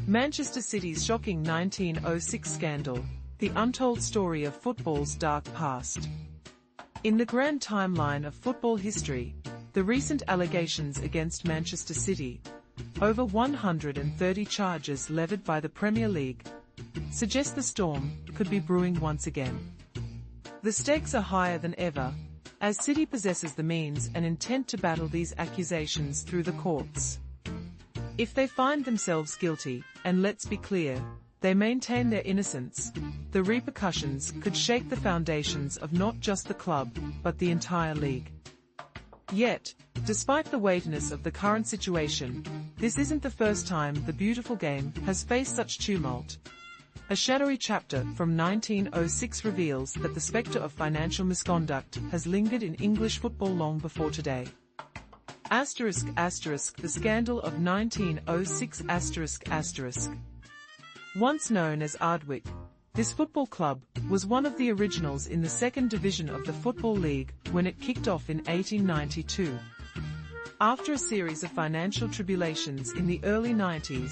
Manchester City's shocking 1906 scandal, the untold story of football's dark past. In the grand timeline of football history, the recent allegations against Manchester City, over 130 charges levied by the Premier League, suggest the storm could be brewing once again. The stakes are higher than ever, as City possesses the means and intent to battle these accusations through the courts. If they find themselves guilty, and let's be clear, they maintain their innocence, the repercussions could shake the foundations of not just the club, but the entire league. Yet, despite the weightiness of the current situation, this isn't the first time the beautiful game has faced such tumult. A shadowy chapter from 1906 reveals that the spectre of financial misconduct has lingered in English football long before today. ****, the scandal of 1906***. Once known as Ardwick, this football club was one of the originals in the second division of the Football League when it kicked off in 1892. After a series of financial tribulations in the early 90s,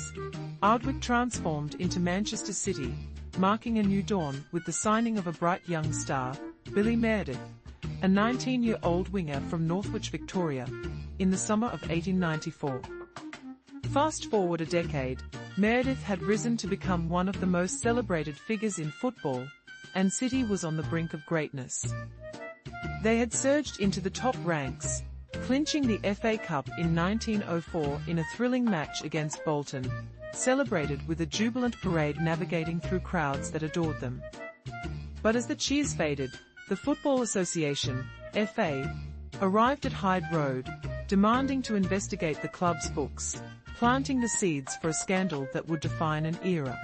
Ardwick transformed into Manchester City, marking a new dawn with the signing of a bright young star, Billy Meredith, a 19-year-old winger from Northwich, Victoria, in the summer of 1894. Fast forward a decade, Meredith had risen to become one of the most celebrated figures in football, and City was on the brink of greatness. They had surged into the top ranks, clinching the FA Cup in 1904 in a thrilling match against Bolton, celebrated with a jubilant parade navigating through crowds that adored them. But as the cheers faded, the Football Association, FA, arrived at Hyde Road, demanding to investigate the club's books, planting the seeds for a scandal that would define an era.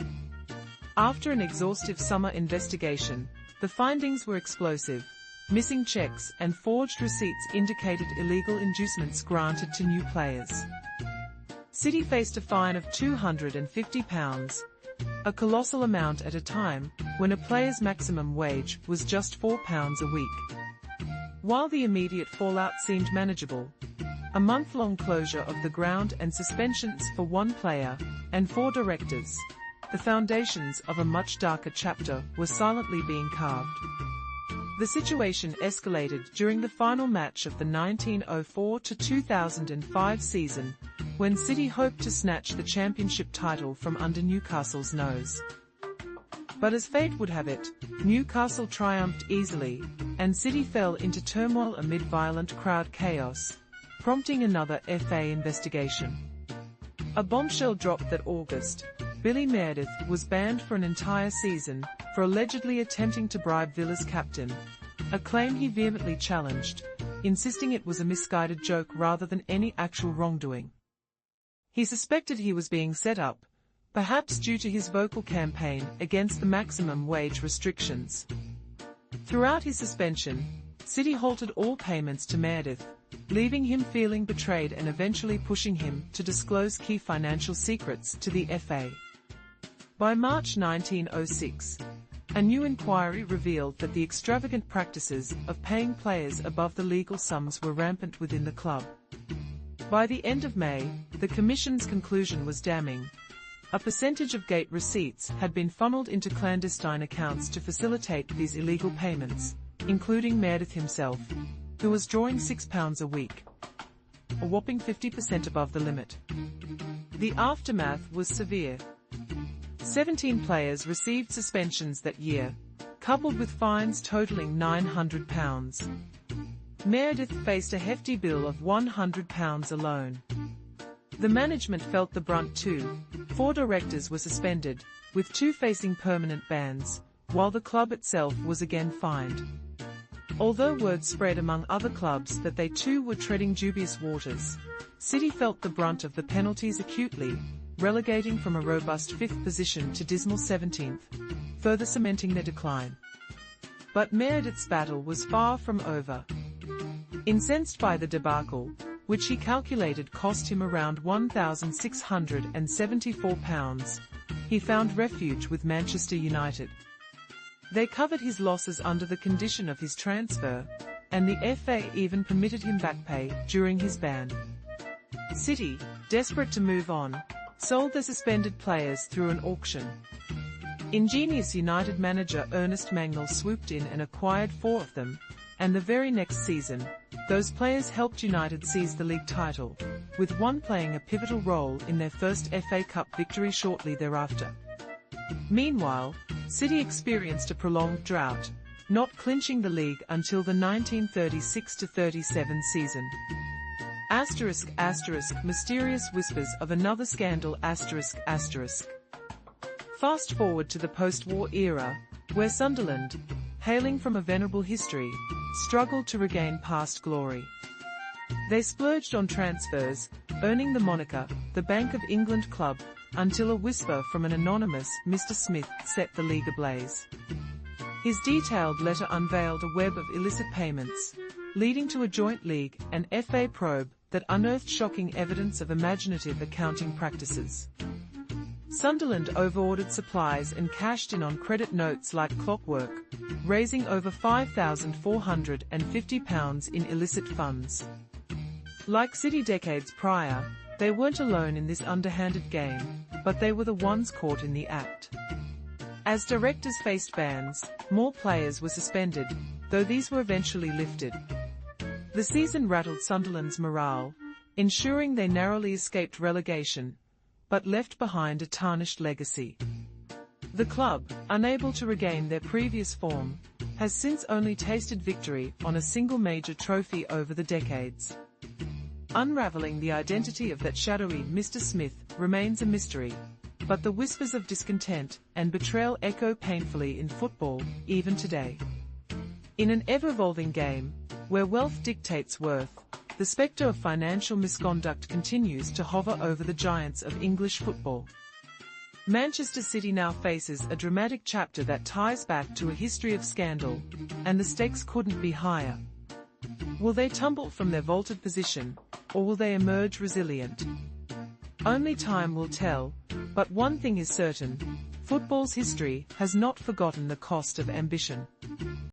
After an exhaustive summer investigation, the findings were explosive. Missing checks and forged receipts indicated illegal inducements granted to new players. City faced a fine of £250, a colossal amount at a time when a player's maximum wage was just £4 a week. While the immediate fallout seemed manageable, a month-long closure of the ground and suspensions for one player and 4 directors, the foundations of a much darker chapter were silently being carved. The situation escalated during the final match of the 1904-2005 season, when City hoped to snatch the championship title from under Newcastle's nose. But as fate would have it, Newcastle triumphed easily, and City fell into turmoil amid violent crowd chaos, prompting another FA investigation. A bombshell dropped that August. Billy Meredith was banned for an entire season for allegedly attempting to bribe Villa's captain, a claim he vehemently challenged, insisting it was a misguided joke rather than any actual wrongdoing. He suspected he was being set up, perhaps due to his vocal campaign against the maximum wage restrictions. Throughout his suspension, City halted all payments to Meredith, leaving him feeling betrayed and eventually pushing him to disclose key financial secrets to the FA. By March 1906, a new inquiry revealed that the extravagant practices of paying players above the legal sums were rampant within the club. By the end of May, the Commission's conclusion was damning. A percentage of gate receipts had been funneled into clandestine accounts to facilitate these illegal payments, including Meredith himself, who was drawing £6 a week, a whopping 50% above the limit. The aftermath was severe. 17 players received suspensions that year, coupled with fines totaling £900. Meredith faced a hefty bill of £100 alone. The management felt the brunt too. 4 directors were suspended, with 2 facing permanent bans, while the club itself was again fined. Although word spread among other clubs that they too were treading dubious waters, City felt the brunt of the penalties acutely, relegating from a robust 5th position to dismal 17th, further cementing their decline. But Meredith's battle was far from over. Incensed by the debacle, which he calculated cost him around £1,674, he found refuge with Manchester United. They covered his losses under the condition of his transfer, and the FA even permitted him back pay during his ban. City, desperate to move on, sold their suspended players through an auction. Ingenious United manager Ernest Mangnall swooped in and acquired 4 of them, and the very next season, those players helped United seize the league title, with one playing a pivotal role in their first FA Cup victory shortly thereafter. Meanwhile, City experienced a prolonged drought, not clinching the league until the 1936-37 season. Mysterious whispers of another scandal. Fast forward to the post-war era, where Sunderland, hailing from a venerable history, struggled to regain past glory. They splurged on transfers, earning the moniker, the Bank of England club, until a whisper from an anonymous Mr. Smith set the league ablaze. His detailed letter unveiled a web of illicit payments, leading to a joint league and FA probe that unearthed shocking evidence of imaginative accounting practices. Sunderland overordered supplies and cashed in on credit notes like clockwork, raising over £5,450 in illicit funds. Like City decades prior, they weren't alone in this underhanded game, but they were the ones caught in the act. As directors faced bans, more players were suspended, though these were eventually lifted. The season rattled Sunderland's morale, ensuring they narrowly escaped relegation, but left behind a tarnished legacy. The club, unable to regain their previous form, has since only tasted victory on a single major trophy over the decades. Unraveling the identity of that shadowy Mr. Smith remains a mystery, but the whispers of discontent and betrayal echo painfully in football, even today. In an ever-evolving game, where wealth dictates worth, the spectre of financial misconduct continues to hover over the giants of English football. Manchester City now faces a dramatic chapter that ties back to a history of scandal, and the stakes couldn't be higher. Will they tumble from their vaulted position, or will they emerge resilient? Only time will tell, but one thing is certain: football's history has not forgotten the cost of ambition.